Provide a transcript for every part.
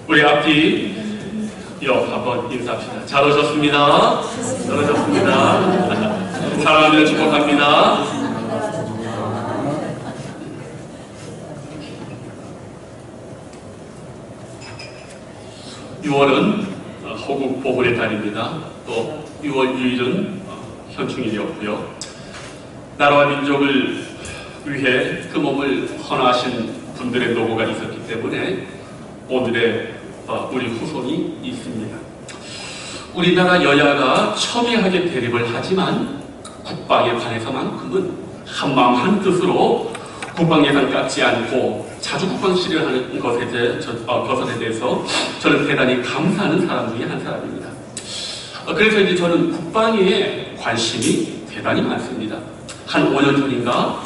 우리 앞뒤 옆 한번 인사합시다. 잘 오셨습니다. 잘 오셨습니다. 사랑하며 축복합니다. 6월은 호국 보훈의 달입니다. 또 6월 6일은 현충일이었고요. 나라와 민족을 위해 그 몸을 헌화하신 분들의 노고가 있었기 때문에 오늘의 우리 후손이 있습니다. 우리나라 여야가 첨예하게 대립을 하지만 국방에 관해서만큼은 한마음 한뜻으로 국방 예산 깎지 않고 자주 국방 실현하는 것에 대해서 저는 대단히 감사하는 사람 중에 한 사람입니다. 그래서 이제 저는 국방에 관심이 대단히 많습니다. 한 5년 전인가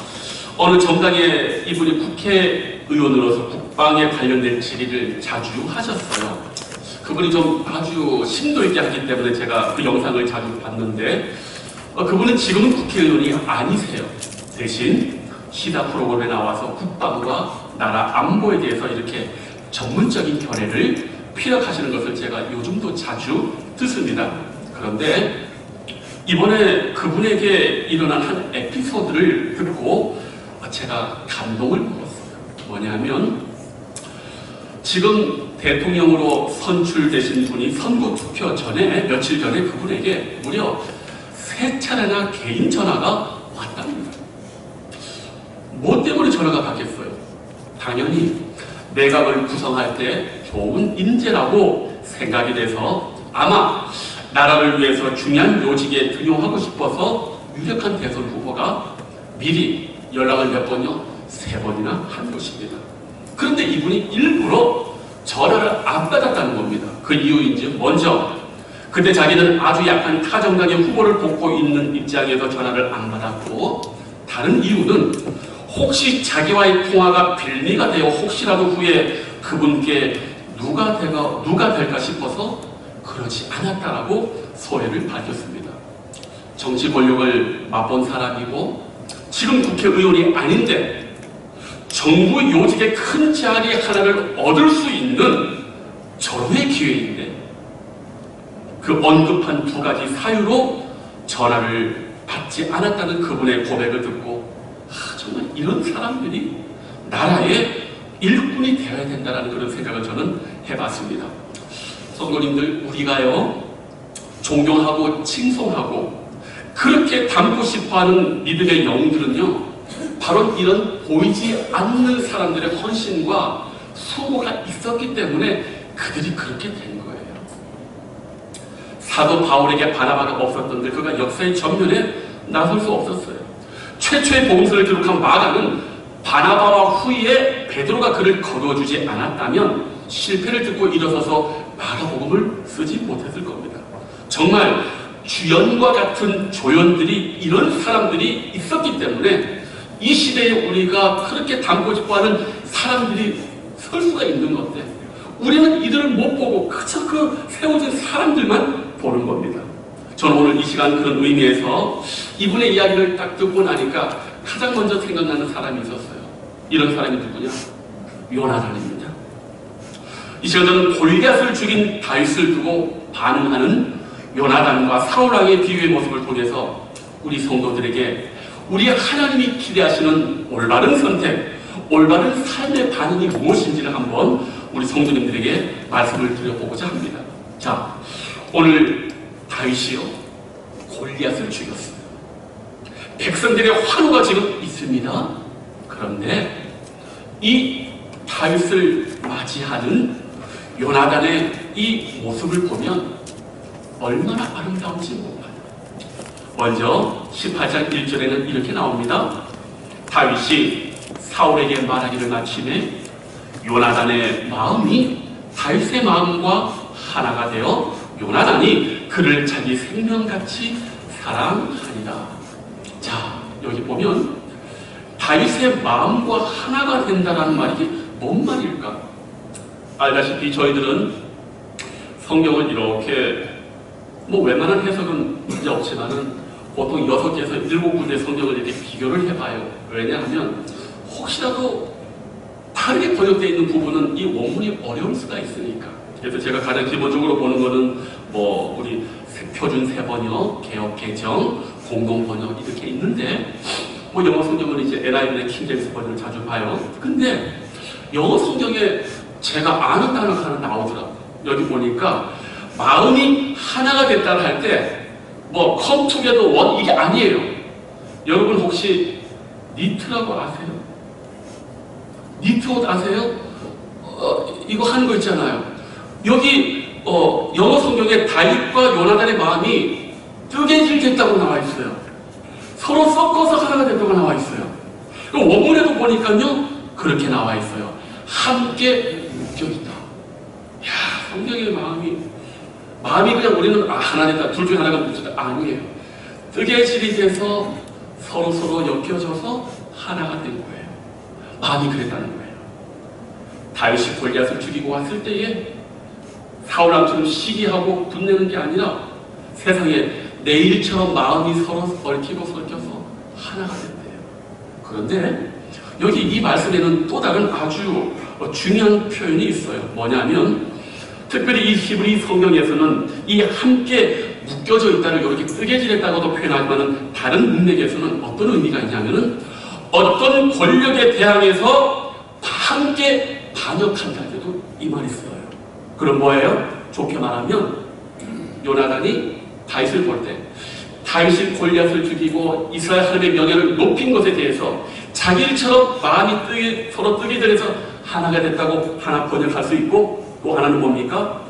어느 정당의 이분이 국회의원으로서 국방에 관련된 질의를 자주 하셨어요. 그분이 좀 아주 심도 있게 하기 때문에 제가 그 영상을 자주 봤는데 그분은 지금은 국회의원이 아니세요. 대신 시사 프로그램에 나와서 국방과 나라 안보에 대해서 이렇게 전문적인 견해를 피력하시는 것을 제가 요즘도 자주 듣습니다. 그런데 이번에 그분에게 일어난 한 에피소드를 듣고 제가 감동을 먹었어요. 뭐냐면 지금 대통령으로 선출되신 분이 선거 투표 전에 며칠 전에 그분에게 무려 3차례나 개인 전화가 왔답니다. 뭐 때문에 전화가 받겠어요? 당연히 내각을 구성할 때 좋은 인재라고 생각이 돼서 아마 나라를 위해서 중요한 요직에 등용하고 싶어서 유력한 대선 후보가 미리 연락을 몇 번요? 3번이나 한 것입니다. 그런데 이분이 일부러 전화를 안 받았다는 겁니다. 그 이유인지 먼저 그때 자기는 아주 약한 타정당의 후보를 뽑고 있는 입장에서 전화를 안 받았고 다른 이유는 혹시 자기와의 통화가 빌미가 되어 혹시라도 후에 그분께 누가 될까 싶어서 그러지 않았다라고 소회를 밝혔습니다. 정치 권력을 맛본 사람이고 지금 국회의원이 아닌데 정부 요직의 큰 자리 하나를 얻을 수 있는 절호의 기회인데 그 언급한 2가지 사유로 전화를 받지 않았다는 그분의 고백을 듣고 정말 이런 사람들이 나라의 일꾼이 되어야 된다는 그런 생각을 저는 해봤습니다. 성도님들, 우리가요 존경하고 칭송하고 그렇게 닮고 싶어하는 믿음의 영웅들은요 바로 이런 보이지 않는 사람들의 헌신과 수고가 있었기 때문에 그들이 그렇게 된 거예요. 사도 바울에게 바나바가 없었던데 그가 역사의 전면에 나설 수 없었어요. 최초의 복음서를 기록한 마가는 바나바와 후에 베드로가 그를 거두어주지 않았다면 실패를 듣고 일어서서 마가복음을 쓰지 못했을 겁니다. 정말 주연과 같은 조연들이 이런 사람들이 있었기 때문에 이 시대에 우리가 그렇게 닮고 싶어하는 사람들이 설 수가 있는 건데 우리는 이들을 못 보고 그저 그 세워진 사람들만 보는 겁니다. 저는 오늘 이 시간 그런 의미에서 이분의 이야기를 딱 듣고 나니까 가장 먼저 생각나는 사람이 있었어요. 이런 사람이 누구냐? 요나단입니다. 이 시간 저는 골리앗을 죽인 다윗을 두고 반응하는 요나단과 사울왕의 비유의 모습을 통해서 우리 성도들에게 우리 하나님이 기대하시는 올바른 선택, 올바른 삶의 반응이 무엇인지를 한번 우리 성도님들에게 말씀을 드려보고자 합니다. 자, 오늘 다윗이요 골리앗을 죽였어요. 백성들의 환호가 지금 있습니다. 그런데 이 다윗을 맞이하는 요나단의 이 모습을 보면 얼마나 아름다운지 몰라요. 먼저 18장 1절에는 이렇게 나옵니다. 다윗이 사울에게 말하기를 마침에 요나단의 마음이 다윗의 마음과 하나가 되어 요나단이 그를 자기 생명같이 사랑하니라. 자, 여기 보면 다윗의 마음과 하나가 된다는 말이 뭔 말일까? 알다시피 저희들은 성경을 이렇게 웬만한 해석은 문제 없지만은 보통 6개에서 7군데 성경을 이렇게 비교를 해봐요. 왜냐하면 혹시라도 다 다르게 번역되어 있는 부분은 이 원문이 어려울 수가 있으니까. 그래서 제가 가장 기본적으로 보는 거는 뭐 우리 표준 세번역, 개역 개정, 공동 번역 이렇게 있는데 뭐 영어 성경은 이제 NIV나 킹제임스 버전을 자주 봐요. 근데 영어 성경에 제가 아는 단어가 하나 나오더라고요. 여기 보니까 마음이 하나가 됐다를 할 때 뭐 come together one 이게 아니에요. 여러분 혹시 니트라고 아세요? 니트 옷 아세요? 이거 하는 거 있잖아요. 여기 영어 성경에 다윗과 요나단의 마음이 뜨개질 됐다고 나와 있어요. 서로 섞어서 하나가 됐다고 나와 있어요. 원문에도 보니까요 그렇게 나와 있어요. 함께 묶여있다. 야, 성경의 마음이 그냥 우리는 하나 됐다, 둘 중에 하나가 묶였다. 아니에요. 뜨개질이 돼서 서로 엮여져서 하나가 된 거예요. 마음이 그랬다는 거예요. 다윗이 골리앗을 죽이고 왔을 때에 사울 왕처럼 시기하고 분내는 게 아니라 세상에 내일처럼 마음이 서로 얽히고 섞여서 하나가 된대요. 그런데 여기 이 말씀에는 또 다른 아주 중요한 표현이 있어요. 뭐냐면 특별히 이 히브리 성경에서는 이 함께 묶여져 있다를 이렇게 뜨개질했다고도 표현하지만 다른 문맥에서는 어떤 의미가 있냐면은 어떤 권력에 대항해서 함께 반역한다 해도 이 말이 써요. 그럼 뭐예요? 좋게 말하면 요나단이 다윗을 볼 때 다윗이 골리앗을 죽이고 이스라엘 하나님의 명예를 높인 것에 대해서 자기처럼 마음이 서로 뜨개질해서 하나가 됐다고 하나 번역할 수 있고 또 하나는 뭡니까?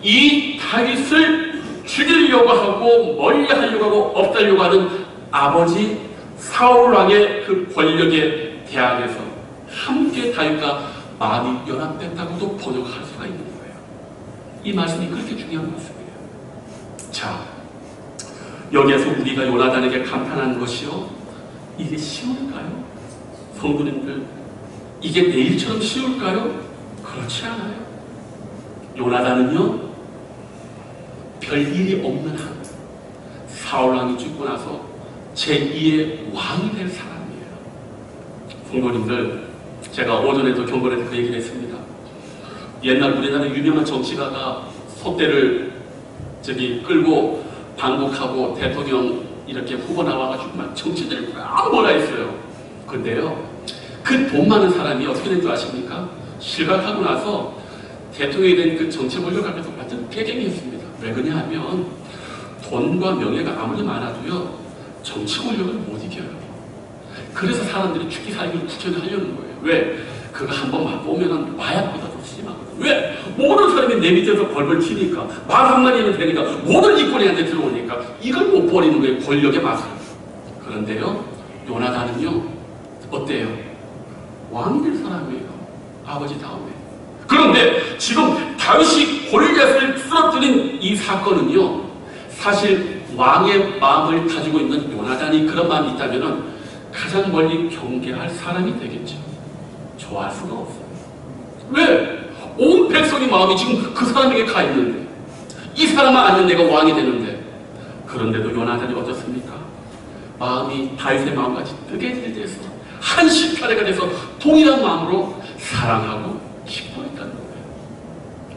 이 다윗을 죽이려고 하고 멀리하려고 하고 없애려고 하는 아버지 사울 왕의 그 권력에 대항해서 함께 다윗과 마음이 연합됐다고도 번역할 수가 있는 거예요. 이 말씀이 그렇게 중요한 말씀이에요. 자, 여기에서 우리가 요나단에게 감탄하는 것이요, 이게 쉬울까요? 성도님들, 이게 내일처럼 쉬울까요? 그렇지 않아요. 요나단은요 별일이 없는 한 사울왕이 죽고 나서 제2의 왕이 될 사람이에요. 성도님들, 제가 오전에도 경건에서 그 얘기를 했습니다. 옛날 우리나라 유명한 정치가가 소떼를 끌고 방북하고 대통령 이렇게 후보 나와가지고 막 정치들을 막 뭐라 했어요. 근데요 그 돈 많은 사람이 어떻게 된 줄 아십니까? 실각하고 나서 대통령이 된 그 정치 권력 앞에서 완전 깨갱했습니다. 왜 그러냐 하면 돈과 명예가 아무리 많아도요 정치 권력을 못 이겨요. 그래서 사람들이 죽기 살기를 국회를 하려는 거예요. 왜? 그거 한번 맛보면 마약보다 더 심하거든. 왜? 모든 사람이 내 밑에서 벌벌 튀니까 말 한마디면 되니까 모든 이권이한테 들어오니까 이걸 못 버리는 거예요. 권력의 맛을. 그런데요 요나단은요 어때요? 왕이 될 사람이에요. 아버지 다음에. 그런데 지금 다윗이 골리앗을 쓰러뜨린 이 사건은요 사실 왕의 마음을 가지고 있는 요나단이 그런 마음이 있다면 가장 멀리 경계할 사람이 되겠죠. 좋아할 수가 없어요. 왜? 온 백성의 마음이 지금 그 사람에게 가 있는데 이 사람만 아니면 내가 왕이 되는데. 그런데도 요나단이 어떻습니까? 마음이 다윗의 마음같이 뜨개질이 돼서 한시파례가 돼서 동일한 마음으로 사랑하고 기뻐했다는 거예요.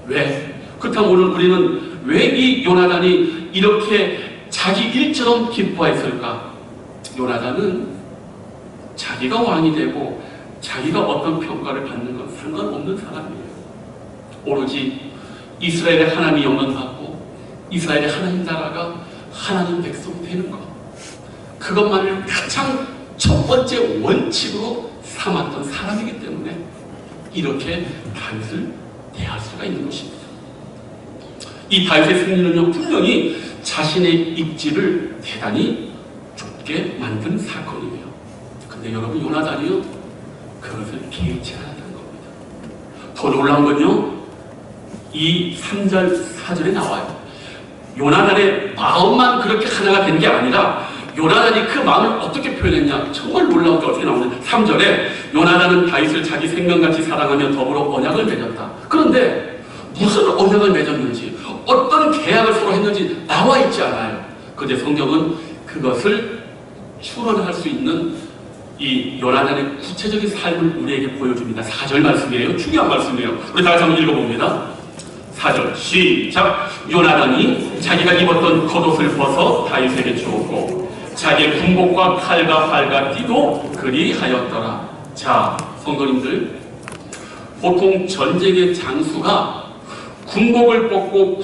왜? 그렇다면 오늘 우리는 왜 이 요나단이 이렇게 자기 일처럼 기뻐했을까? 요나단은 자기가 왕이 되고 자기가 어떤 평가를 받는 건 상관없는 사람이에요. 오로지 이스라엘의 하나님이 영광받고 이스라엘의 하나님 나라가 하나님 백성 되는 것, 그것만을 가장 첫 번째 원칙으로 삼았던 사람이기 때문에 이렇게 다윗을 대할 수가 있는 것입니다. 이 다윗의 승리는요 분명히 자신의 입지를 대단히 좁게 만든 사건이에요. 근데 여러분 요나단이요 그것을 개의치 않았다는 겁니다. 더 놀라운 건요 이 3절 4절에 나와요. 요나단의 마음만 그렇게 하나가 된 게 아니라 요나단이 그 마음을 어떻게 표현했냐, 정말 놀라운 게 어떻게 나오냐. 3절에 요나단은 다윗을 자기 생명같이 사랑하며 더불어 언약을 맺었다. 그런데 무슨 언약을 맺었는지 어떤 계약을 서로 했는지 나와 있지 않아요. 그런데 성경은 그것을 추론할 수 있는 이 요나단의 구체적인 삶을 우리에게 보여줍니다. 4절 말씀이에요. 중요한 말씀이에요. 우리 다 같이 한번 읽어봅니다. 4절 시작. 요나단이 자기가 입었던 겉옷을 벗어 다윗에게 주었고 자기의 군복과 칼과 활과 띠도 그리하였더라. 자, 성도님들, 보통 전쟁의 장수가 군복을 벗고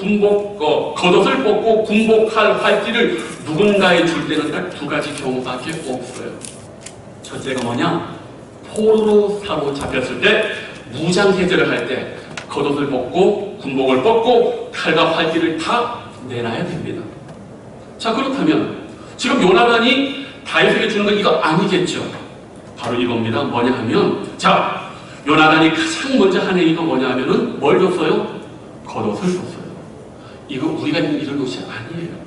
겉옷을 벗고 군복, 칼, 활띠를 누군가에 줄 때는 딱 두 가지 경우밖에 없어요. 첫째가 뭐냐? 포로로 사로잡혔을 때, 무장 해제를 할 때 겉옷을 벗고 군복을 벗고 칼과 활띠를 다 내놔야 됩니다. 자, 그렇다면 지금 요나단이 다윗에게 주는 건 이거 아니겠죠? 바로 이겁니다. 뭐냐 하면, 자, 요나단이 가장 먼저 한 행위가 뭐냐 하면은 뭘 줬어요? 겉옷을 줬어요. 이거 우리가 입은 옷이 아니에요.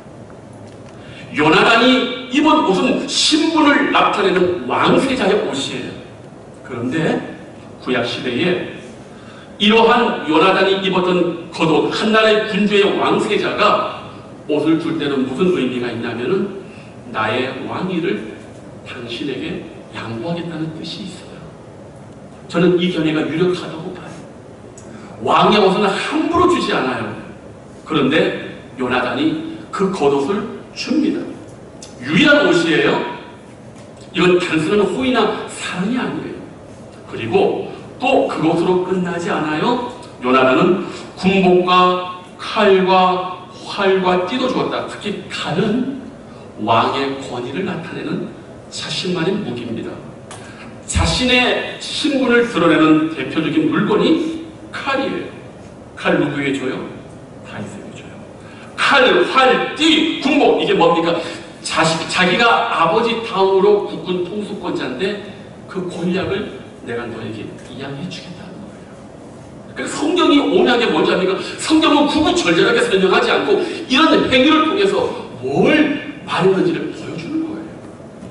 요나단이 입은 옷은 신분을 나타내는 왕세자의 옷이에요. 그런데 구약시대에 이러한 요나단이 입었던 겉옷, 한나라의 군주의 왕세자가 옷을 줄 때는 무슨 의미가 있냐면은 나의 왕위를 당신에게 양보하겠다는 뜻이 있어요. 저는 이 견해가 유력하다고 봐요. 왕의 옷은 함부로 주지 않아요. 그런데 요나단이 그 겉옷을 줍니다. 유일한 옷이에요. 이건 단순한 호의나 사랑이 아니에요. 그리고 또 그것으로 끝나지 않아요. 요나단은 군복과 칼과 활과 띠도 주었다. 특히 칼은 왕의 권위를 나타내는 자신만의 무기입니다. 자신의 신분을 드러내는 대표적인 물건이 칼이에요. 칼 누구에게 줘요? 다윗에게 줘요. 칼, 활, 띠, 군복, 이게 뭡니까? 자기가 아버지 다음으로 국군 통수권자인데 그 권력을 내가 너에게 이양해 주겠다는 거예요. 그러니까 성경이 오면 게 뭔지 압니까? 성경은 구구절절하게 설명하지 않고 이런 행위를 통해서 뭘 말했는지를 보여주는 거예요.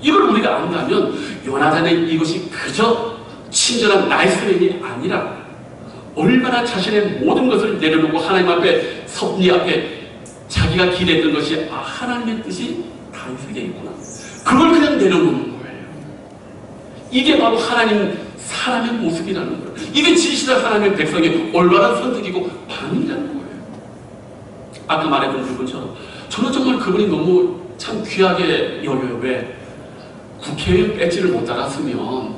이걸 우리가 안다면 요나단의 이것이 그저 친절한 나이스맨이 아니라 얼마나 자신의 모든 것을 내려놓고 하나님 앞에, 섭리 앞에 자기가 기대했던 것이 하나님의 뜻이 다윗에게 있구나. 그걸 그냥 내려놓는 거예요. 이게 바로 하나님 사람의 모습이라는 거예요. 이게 진실한 하나님의 백성의 올바른 선택이고 반응이라는 거예요. 아까 말했던 그분처럼 저는 정말 그분이 너무 참 귀하게 여겨요. 왜? 국회의원 배지를 못 달았으면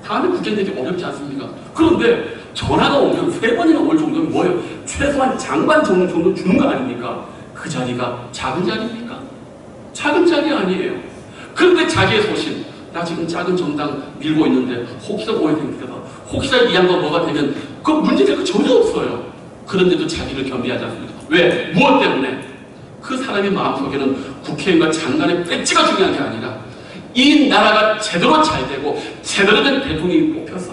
다음에 국회 내기 어렵지 않습니까? 그런데 전화가 오면 3번이나 올 정도면 뭐예요? 최소한 장관 정도 주는 거 아닙니까? 그 자리가 작은 자리입니까? 작은 자리 아니에요. 그런데 자기의 소신, 나 지금 작은 정당 밀고 있는데 혹시나 오해됩니까? 혹시나 이 양반 뭐가 되면 그 문제될 거 전혀 없어요. 그런데도 자기를 겸비하지 않습니까? 왜? 무엇 때문에? 그 사람의 마음속에는 국회의원과 장관의 배지가 중요한 게 아니라 이 나라가 제대로 잘 되고 제대로 된 대통령이 뽑혀서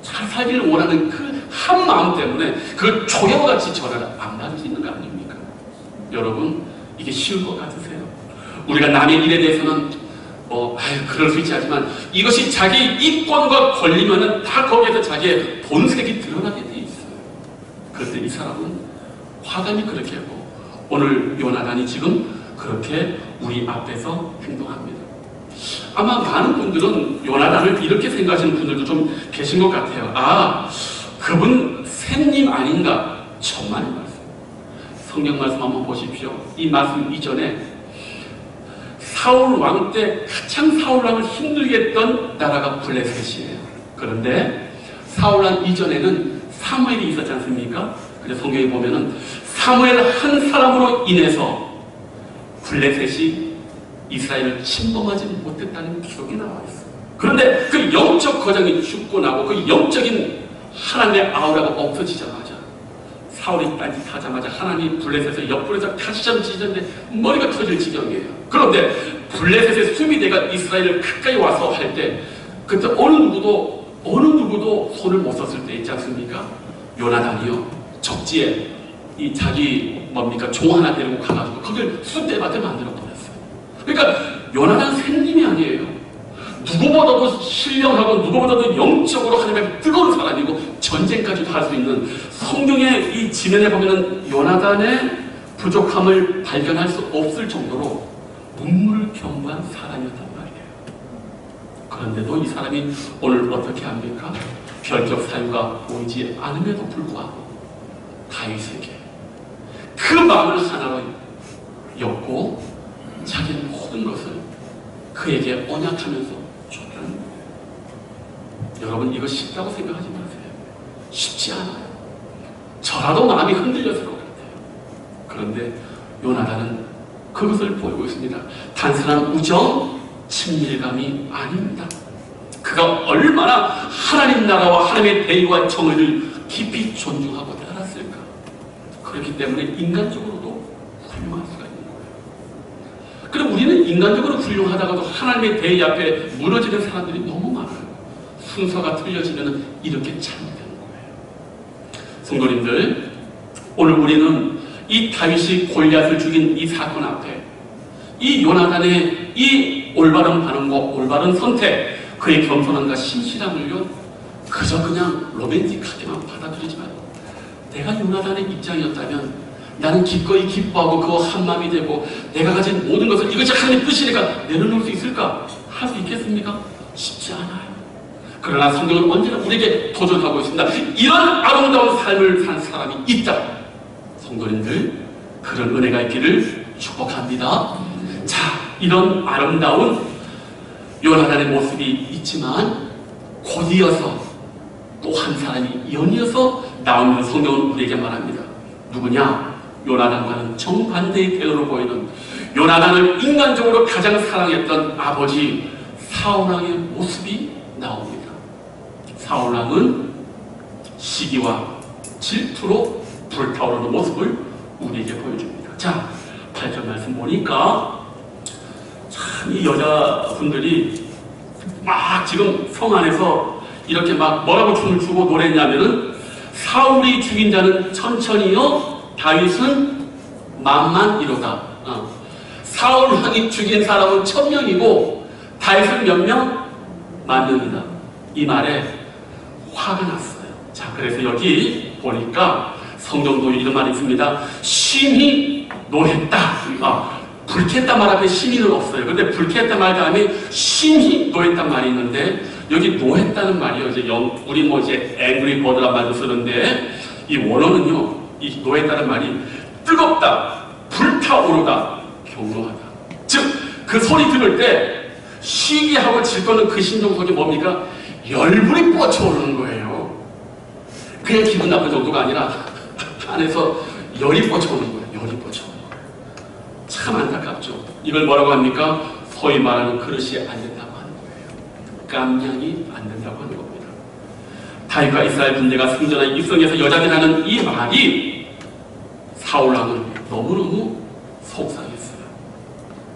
잘 살기를 원하는 그 한 마음 때문에 그 초계와 같이 전화를 안 받을 수 있는 거 아닙니까? 여러분, 이게 쉬운 것 같으세요? 우리가 남의 일에 대해서는 그럴 수 있지 하지만 이것이 자기 이권과 걸리면은 다 거기에서 자기의 본색이 드러나게 돼 있어요. 그런데 이 사람은 화감이 그렇게 하고 오늘 요나단이 지금 그렇게 우리 앞에서 행동합니다. 아마 많은 분들은 요나단을 이렇게 생각하시는 분들도 좀 계신 것 같아요. 그분 샘님 아닌가? 정말의 말씀. 성경 말씀 한번 보십시오. 이 말씀 이전에 사울 왕 때 가장 사울 왕을 힘들게 했던 나라가 블레셋이에요. 그런데 사울 왕 이전에는 사무엘이 있었지 않습니까? 그래서 성경에 보면은 사무엘 한 사람으로 인해서 블레셋이 이스라엘을 침범하지 못했다는 기록이 나와 있어요. 그런데 그 영적 거장이 죽고 나고 그 영적인 하나님의 아우라가 없어지자마자 사울이 딴짓하자마자 하나님이 블레셋에서 옆구리에서 다시점 찢었는데 머리가 터질 지경이에요. 그런데 블레셋의 수비대가 이스라엘을 가까이 와서 할 때 그때 어느 누구도 손을 못 썼을 때 있지 않습니까? 요나단이요 적지에 이 자기 종 하나 데리고 가가지고 거길 숫대밭에 만들어 버렸어요. 그러니까 요나단 생님이 아니에요. 누구보다도 신령하고 누구보다도 영적으로 하나님의 뜨거운 사람이고 전쟁까지도 할 수 있는 성경의 이 지면에 보면은 요나단의 부족함을 발견할 수 없을 정도로 문물경부한 사람이었단 말이에요. 그런데도 이 사람이 오늘 어떻게 합니까? 별적 사유가 보이지 않음에도 불구하고 다윗에게 그 마음을 하나로 엮고 자기 모든 것을 그에게 언약하면서 줬다는 거예요. 여러분, 이거 쉽다고 생각하지 마세요. 쉽지 않아요. 저라도 마음이 흔들렸을 것 같아요. 그런데 요나단은 그것을 보이고 있습니다. 단순한 우정, 친밀감이 아닙니다. 그가 얼마나 하나님 나라와 하나님의 대의와 정의를 깊이 존중하고 따랐을까. 그렇기 때문에 인간적으로도 훌륭할 수가 있는 거예요. 그럼 우리는 인간적으로 훌륭하다가도 하나님의 대의 앞에 무너지는 사람들이 너무 많아요. 순서가 틀려지면 이렇게 잘못되는 거예요. 성도님들, 오늘 우리는 이 다윗이 골리앗을 죽인 이 사건 앞에 이 요나단의 이 올바른 반응과 올바른 선택, 그의 겸손함과 신실함을요 그저 그냥 로맨틱하게만 받아들이지 말고, 내가 요나단의 입장이었다면 나는 기꺼이 기뻐하고 그거 한마음이 되고 내가 가진 모든 것을 이것이 하나님의 뜻이니까 내려놓을 수 있을까? 할 수 있겠습니까? 쉽지 않아요. 그러나 성경은 언제나 우리에게 도전하고 있습니다. 이런 아름다운 삶을 산 사람이 있다. 성도님들, 그런 은혜가 있기를 축복합니다. 자, 이런 아름다운 요나단의 모습이 있지만 곧 이어서 또 한 사람이 연이어서 나오는 성경은 우리에게 말합니다. 누구냐? 요나단과는 정반대의 태도로 보이는, 요나단을 인간적으로 가장 사랑했던 아버지 사울왕의 모습이 나옵니다. 사울왕은 시기와 질투로 불타오르는 모습을 우리에게 보여줍니다. 자, 8절 말씀 보니까 참 이 여자분들이 막 지금 성 안에서 이렇게 막 뭐라고 춤을 추고 노래했냐면은, 사울이 죽인 자는 천천히요, 다윗은 만만이로다. 사울 왕이 죽인 사람은 1000명이고 다윗은 몇 명? 10,000명이다. 이 말에 화가 났어요. 자, 그래서 여기 보니까 성경도 이런 말이 있습니다. 심히 노했다. 불쾌했단 말 앞에 심히는 없어요. 근데 불쾌했단 말 다음에 심히 노했단 말이 있는데, 여기 노했다는 말이요, 이제 우리 이제 angry bird란 말도 쓰는데, 이 원어는요, 이 노했다는 말이 뜨겁다, 불타오르다, 경로하다. 즉, 그 소리 들을 때 시기하고 질거는 그 심정 속에 뭡니까? 열불이 뻗쳐오르는 거예요. 그냥 기분 나쁜 정도가 아니라 안에서 열이 뻗쳐오는 거예요. 열이 뻗쳐오는 거예요. 참 안타깝죠. 이걸 뭐라고 합니까? 소위 말하는 그릇이 안 된다고 하는 거예요. 깜냥이 안 된다고 하는 겁니다. 다윗과 이스라엘 군대가 승전한 입성에서 여자들이 하는 이 말이 사울왕은 너무너무 속상했어요.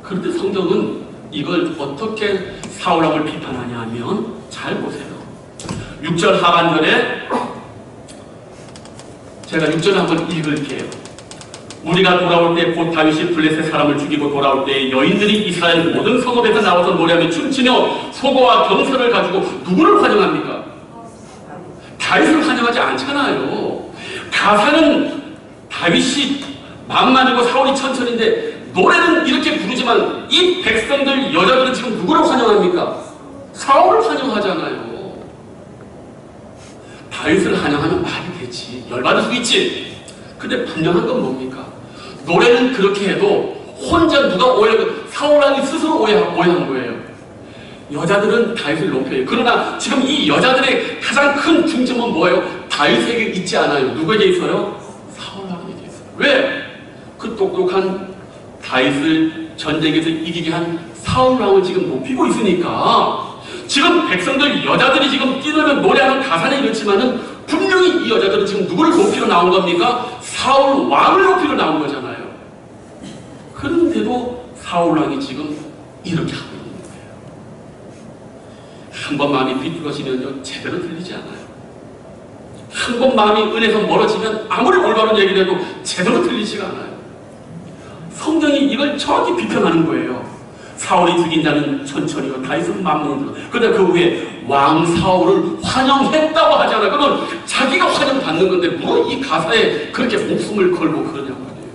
그런데 성경은 이걸 어떻게 사울왕을 비판하냐 하면, 잘 보세요. 6절 하반절에 제가 6절을 한번 읽을게요. 우리가 돌아올 때 곧 다윗이 블레셋 사람을 죽이고 돌아올 때 여인들이 이스라엘 모든 성읍에서 나와서 노래하며 춤추며 소고와 경선을 가지고 누구를 환영합니까? 다윗을 환영하지 않잖아요. 가사는 다윗이 만만이고 사울이 천천인데 노래는 이렇게 부르지만 이 백성들 여자들은 지금 누구를 환영합니까? 사울을 환영하잖아요. 다윗을 환영하면 말이 되지, 열받을 수 있지. 근데 분명한 건 뭡니까? 노래는 그렇게 해도 혼자 누가 사울왕이 스스로 오해한 거예요. 여자들은 다윗을 높여요. 그러나 지금 이 여자들의 가장 큰 중점은 뭐예요? 다윗에게 있지 않아요. 누구에게 있어요? 사울왕에게 있어요. 왜? 그 똑똑한 다윗을 전쟁에서 이기게 한 사울왕을 지금 높이고 있으니까. 지금 백성들 여자들이 지금 뛰놀면 노래하는 가사는 이렇지만은 분명히 이 여자들은 지금 누구를 높이러 나온 겁니까? 사울 왕을 높이러 나온 거잖아요. 그런데도 사울 왕이 지금 이렇게 하고 있는 거예요. 한 번 마음이 비뚤어지면요, 제대로 들리지 않아요. 한 번 마음이 은에서 멀어지면 아무리 올바른 얘기를 해도 제대로 들리지가 않아요. 성경이 이걸 정확히 비판하는 거예요. 사울이 죽인 자는 천천히요, 다윗은 만만이로. 그런데 그 후에 왕 사울을 환영했다고 하잖아요. 그러면 자기가 환영받는 건데 뭐 이 가사에 그렇게 목숨을 걸고 그러냐고 말이에요.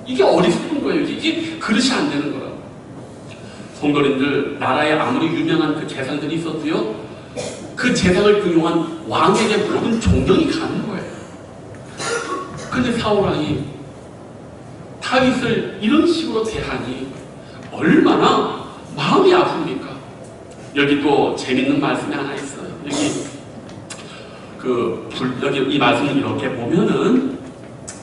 이게 어리석은 거예요. 이게 그릇이 안 되는 거라고. 성도님들, 나라에 아무리 유명한 그 재상들이 있어도요, 그 재상을 등용한 왕에게 모든 존경이 가는 거예요. 근데 사울왕이 다윗을 이런 식으로 대하니 얼마나 마음이 아픕니까? 여기 또 재밌는 말씀이 하나 있어요. 여기 이 말씀을 이렇게 보면은,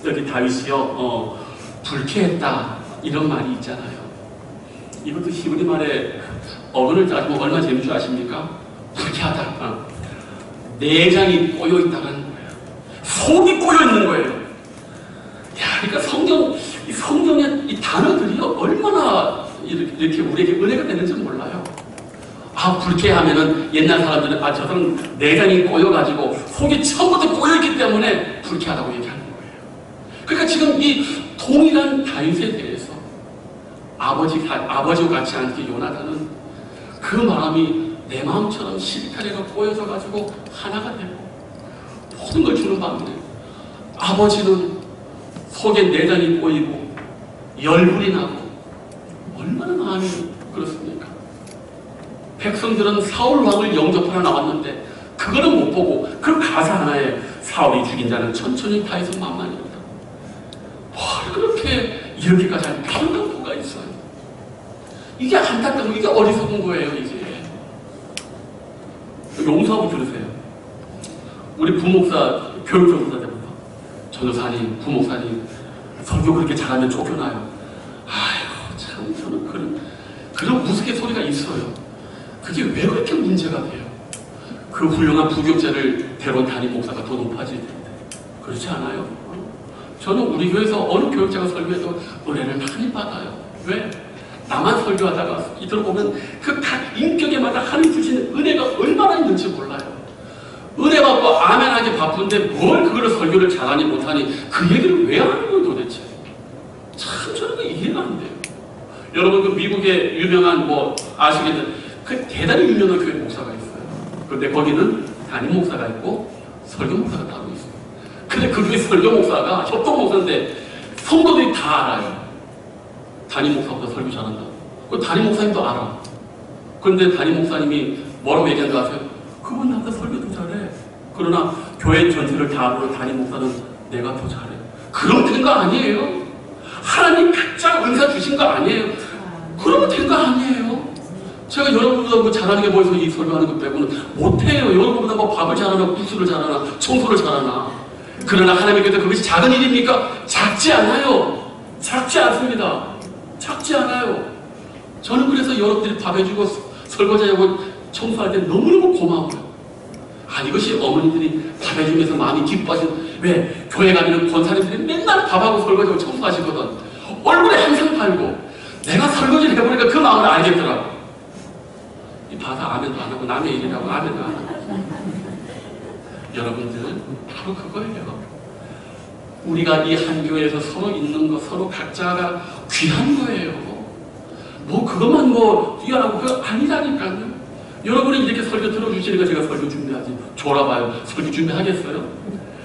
여기 다윗이요, 불쾌했다, 이런 말이 있잖아요. 이것도 히브리 말에 어근을 따지면 얼마나 재밌는 줄 아십니까? 불쾌하다. 내장이 꼬여있다는 거예요. 속이 꼬여있는 거예요. 야, 그러니까 성경의 이 단어들이 얼마나 이렇게 우리에게 은혜가 되는지 몰라요. 불쾌하면은 옛날 사람들은 저 사람 내장이 꼬여가지고 속이 처음부터 꼬여있기 때문에 불쾌하다고 얘기하는 거예요. 그러니까 지금 이 동일한 다윗에 대해서 아버지와 같이 않게 요나단은 그 마음이 내 마음처럼 실타래가 꼬여져가지고 하나가 되고 모든 걸 주는 반면에 아버지는 속에 내장이 꼬이고 열불이 나고 얼마나 마음이 그렇습니까? 백성들은 사울 왕을 영접하러 나왔는데 그거는 못 보고 그 가사 하나에 사울이 죽인 자는 천천히 다윗은 만만입니다. 뭘 그렇게 이렇게까지 할 필요가 뭐가 있어요? 이게 안타깝고 이게 어리석은 거예요. 이제 용서하고 들으세요. 우리 부목사, 교육전도사 때부터 전도사님, 부목사님 설교 그렇게 잘하면 쫓겨나요. 아이고 참 저는 그런 우스갯소리가 있어요. 그게 왜 그렇게 문제가 돼요? 그 훌륭한 부교육자를 데려온 담임 목사가 더 높아질 텐데 그렇지 않아요? 저는 우리 교회에서 어느 교육자가 설교해도 은혜를 많이 받아요. 왜? 나만 설교하다가 들어보면 그 각 인격에마다 하나님 주시는 은혜가 얼마나 있는지 몰라요. 은혜 받고 아멘하기 바쁜데 뭘 그거를 설교를 잘하니 못하니 그 얘기를 왜 하는 거예요 도대체? 참 저는 이해가 안 돼요. 여러분 그 미국의 유명한 아시겠는 그 대단히 유명한 교회 목사가 있어요. 그런데 거기는 담임 목사가 있고 설교 목사가 따로 있어요. 근데 그 교회 설교 목사가 협동 목사인데 성도들이 다 알아요. 담임 목사보다 설교 잘한다. 그 담임 목사님도 알아. 그런데 담임 목사님이 뭐라고 얘기하는 줄 아세요? 그분 나보다 설교도 잘해. 그러나 교회 전체를 다 보는 담임 목사는 내가 더 잘해. 그러면 된 거 아니에요? 하나님 각자 은사 주신 거 아니에요? 그러면 된 거 아니에요? 제가 여러분보다 잘하는 게 뭐해서 이 설교하는 것 빼고는 못해요. 여러분보다 밥을 잘하나 국수를 잘하나 청소를 잘하나. 그러나 하나님께서 그것이 작은 일입니까? 작지 않아요. 작지 않습니다. 작지 않아요. 저는 그래서 여러분들이 밥 해주고 설거지하고 청소할 때 너무너무 고마워요. 이것이 어머니들이 밥 해주면서 마음이 기뻐하시는. 왜? 교회 가면 권사님들이 맨날 밥하고 설거지하고 청소하시거든. 얼굴에 항상 팔고 내가 설거지를 해보니까 그 마음을 알겠더라고. 봐서 아멘도 안 하고 남의 일이라고 아멘도 안 하고. 여러분들 바로 그거예요. 우리가 이 한 교회에서 서로 있는 거 서로 각자가 귀한 거예요. 그것만 뛰어나고 그거 아니라니까요. 여러분이 이렇게 설교 들어주시니까 제가 설교 준비하지. 졸아봐요. 설교 준비하겠어요?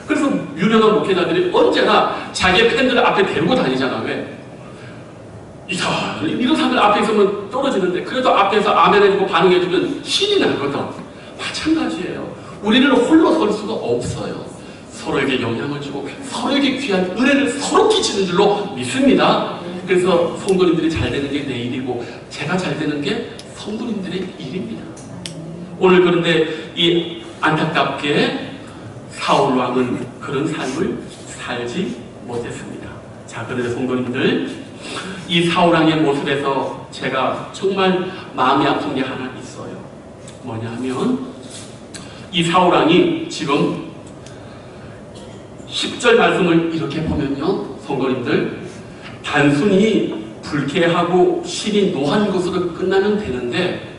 그래서 유명한 목회자들이 언제나 자기의 팬들을 앞에 데리고 다니잖아. 왜? 이런 사람들 앞에 있으면 떨어지는데 그래도 앞에서 아멘 해주고 반응해주면 신이 나거든. 마찬가지예요. 우리는 홀로 설 수가 없어요. 서로에게 영향을 주고 서로에게 귀한 은혜를 서로 끼치는 줄로 믿습니다. 그래서 성도님들이 잘 되는 게 내 일이고 제가 잘 되는 게 성도님들의 일입니다. 오늘 그런데 이 안타깝게 사울 왕은 그런 삶을 살지 못했습니다. 자, 그런데 성도님들, 이 사울 왕의 모습에서 제가 정말 마음이 아픈 게 하나 있어요. 뭐냐면 이 사울 왕이 지금 10절 말씀을 이렇게 보면요, 성도님들, 단순히 불쾌하고 신이 노한 것으로 끝나면 되는데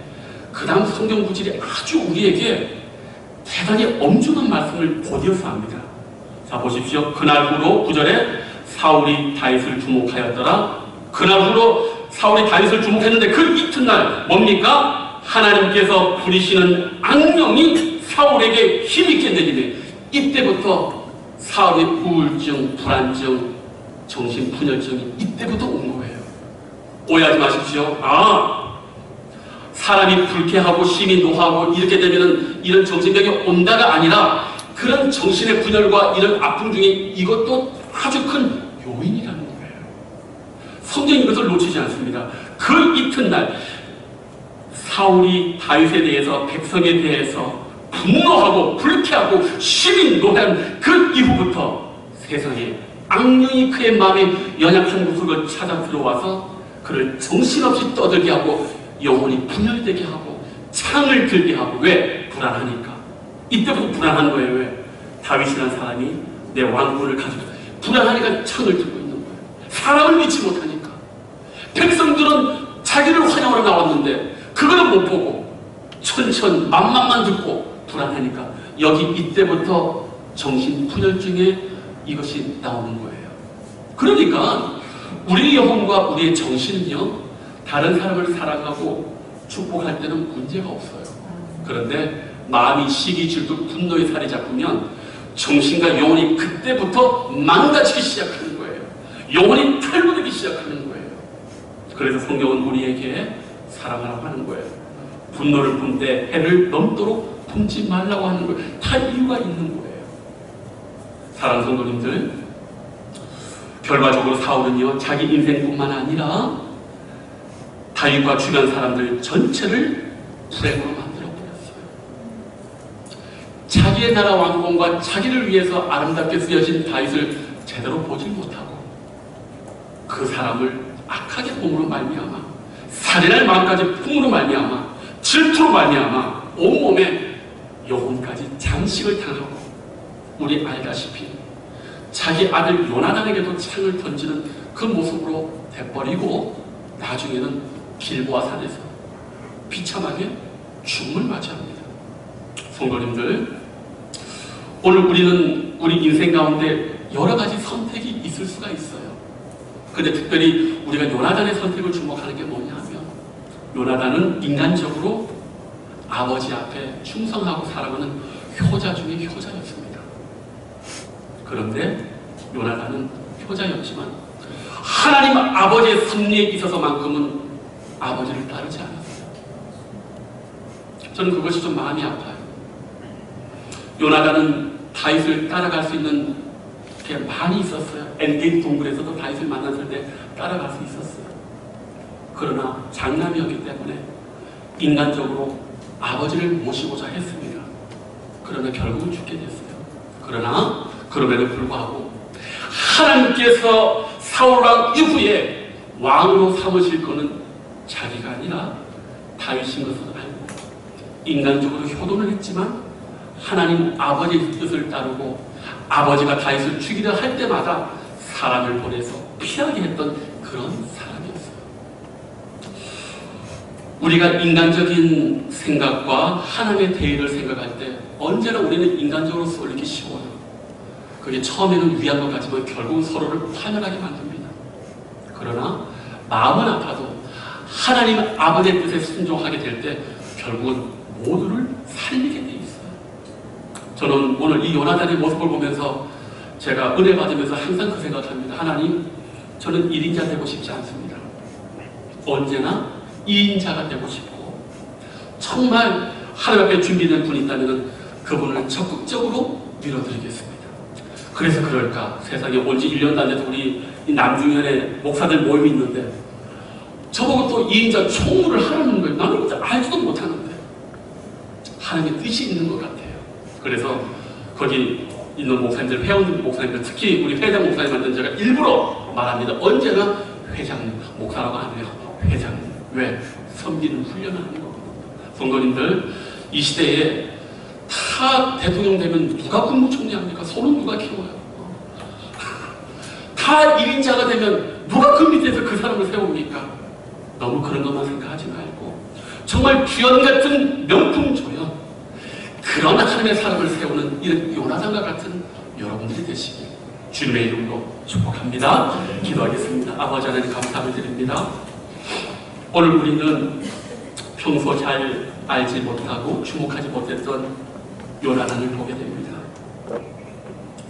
그 다음 성경 구절이 아주 우리에게 대단히 엄중한 말씀을 보여서 합니다. 자, 보십시오. 그날 후로 9절에 사울이 다윗을 주목하였더라. 그날 후로 사울이 다윗을 주목했는데 그 이튿날 뭡니까? 하나님께서 부리시는 악령이 사울에게 힘있게 내리네. 이때부터 사울의 우울증, 불안증, 정신분열증이 이때부터 온 거예요. 오해하지 마십시오. 사람이 불쾌하고 심히 노하고 이렇게 되면은 이런 정신병이 온다가 아니라 그런 정신의 분열과 이런 아픔 중에 이것도 아주 큰 요인이라는 거예요. 성경이 이것을 놓치지 않습니다. 그 이튿날 사울이 다윗에 대해서 백성에 대해서 분노하고 불쾌하고 심히 노한 그 이후부터 세상에 악령이 그의 마음에 연약한 구석을 찾아 들어와서 그를 정신없이 떠들게 하고 영혼이 분열되게 하고 창을 들게 하고. 왜? 불안하니까. 이때부터 불안한 거예요. 왜? 다윗이라는 사람이 내 왕권을 가지고 불안하니까 창을 들고 있는 거예요. 사람을 믿지 못하니까. 백성들은 자기를 환영하러 나왔는데 그거는 못 보고 천천 맘만 듣고 불안하니까 여기 이때부터 정신분열증에 이것이 나오는 거예요. 그러니까 우리의 영혼과 우리의 정신은요, 다른 사람을 사랑하고 축복할 때는 문제가 없어요. 그런데 마음이 시기, 질투, 분노의 살이 잡히면 정신과 영혼이 그때부터 망가지기 시작하는 거예요. 영혼이 탈부되기 시작하는 거예요. 그래서 성경은 우리에게 사랑하라고 하는 거예요. 분노를 뿜 때 해를 넘도록 품지 말라고 하는 거예요. 다 이유가 있는 거예요. 사랑하는 성도님들, 결과적으로 사울은요, 자기 인생뿐만 아니라 다윗과 주변 사람들 전체를 불행으로 만들어버렸어요. 자기의 나라 왕권과 자기를 위해서 아름답게 쓰여진 다윗을 제대로 보지 못하고 그 사람을 악하게 봄으로 말미암아, 살인할 마음까지 품으로 말미암아, 질투로 말미암아 온몸에 영혼까지 장식을 당하고, 우리 알다시피 자기 아들 요나단에게도 창을 던지는 그 모습으로 돼버리고 나중에는 길보아 산에서 비참하게 죽음을 맞이합니다. 성도님들, 오늘 우리는 우리 인생 가운데 여러 가지 선택이 있을 수가 있어요. 근데 특별히 우리가 요나단의 선택을 주목하는 게 뭐냐 하면, 요나단은 인간적으로 아버지 앞에 충성하고 살아가는 효자 중에 효자였습니다. 그런데 요나단은 효자였지만 하나님 아버지의 섭리에 있어서만큼은 아버지를 따르지 않았어요. 저는 그것이 좀 마음이 아파요. 요나단은 다윗을 따라갈 수 있는 게 많이 있었어요. 엔게디 동굴에서도 다윗을 만났을 때 따라갈 수 있었어요. 그러나 장남이었기 때문에 인간적으로 아버지를 모시고자 했습니다. 그러나 결국은 죽게 됐어요. 그러나 그럼에도 불구하고 하나님께서 사울왕 이후에 왕으로 삼으실 것은 자기가 아니라 다윗인 것을 알고 인간적으로 효도는 했지만 하나님 아버지의 뜻을 따르고 아버지가 다윗을 죽이려 할 때마다 사람을 보내서 피하게 했던 그런 사람이었어요. 우리가 인간적인 생각과 하나님의 대의를 생각할 때 언제나 우리는 인간적으로 쏠리기 쉬워요. 그게 처음에는 위한 것 같지만 결국은 서로를 파멸하게 만듭니다. 그러나 마음은 아파도 하나님 아버지의 뜻에 순종하게 될 때 결국은 모두를 살리게 돼 있어요. 저는 오늘 이 요나단의 모습을 보면서 제가 은혜 받으면서 항상 그 생각합니다. 하나님, 저는 1인자 되고 싶지 않습니다. 언제나 2인자가 되고 싶고, 정말 하나님 앞에 준비된 분이 있다면 그분을 적극적으로 밀어드리겠습니다. 그래서 그럴까, 세상에 온 지 1년도 안 돼서 우리 남중현의 목사들 모임이 있는데 저보고 또 2인자 총무를 하라는 거예요. 나는 진짜 알지도 못하는데 하나님의 뜻이 있는 것 같아요. 그래서 거기 있는 목사님들, 회원 목사님들, 특히 우리 회장 목사님한테 제가 일부러 말합니다. 언제나 회장님, 목사라고 안 해요. 회장님. 왜? 섬기는 훈련을 하는 거거든요. 성도님들, 이 시대에 다 대통령 되면 누가 국무총리 합니까? 손은 누가 키워요? 다 1인자가 되면 누가 그 밑에서 그 사람을 세웁니까? 너무 그런 것만 생각하지 말고 정말 주연 같은 명품 조연, 그런 하나님의 사람을 세우는 이런 요나단과 같은 여러분들이 되시길 주님의 이름으로 축복합니다. 기도하겠습니다. 아버지 하나님 감사를 드립니다. 오늘 우리는 평소 잘 알지 못하고 주목하지 못했던 요나단을 보게 됩니다.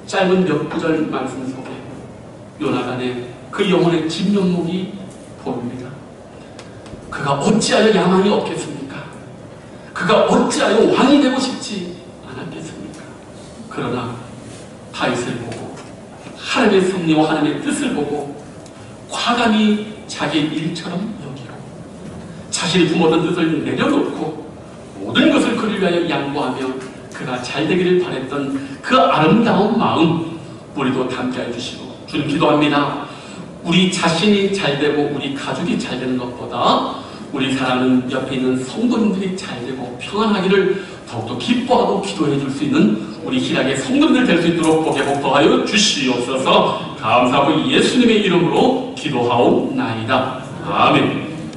짧은 몇 구절 말씀 속에 요나단의 그 영혼의 진면목이 보입니다. 그가 어찌하여 야망이 없겠습니까? 그가 어찌하여 왕이 되고 싶지 않았겠습니까? 그러나 다윗을 보고 하나님의 섭리와 하나님의 뜻을 보고 과감히 자기 일처럼 여기고 자신이 품었던 뜻을 내려놓고 모든 것을 그를 위하여 양보하며 그가 잘되기를 바랬던 그 아름다운 마음 우리도 담게 해주시고 주님 기도합니다. 우리 자신이 잘되고 우리 가족이 잘되는 것보다 우리 사랑하는 옆에 있는 성도님들이 잘되고 평안하기를 더욱더 기뻐하고 기도해 줄 수 있는 우리 희락의 성도들 될 수 있도록 복에 복하여 주시옵소서. 감사하고 예수님의 이름으로 기도하옵나이다. 아멘.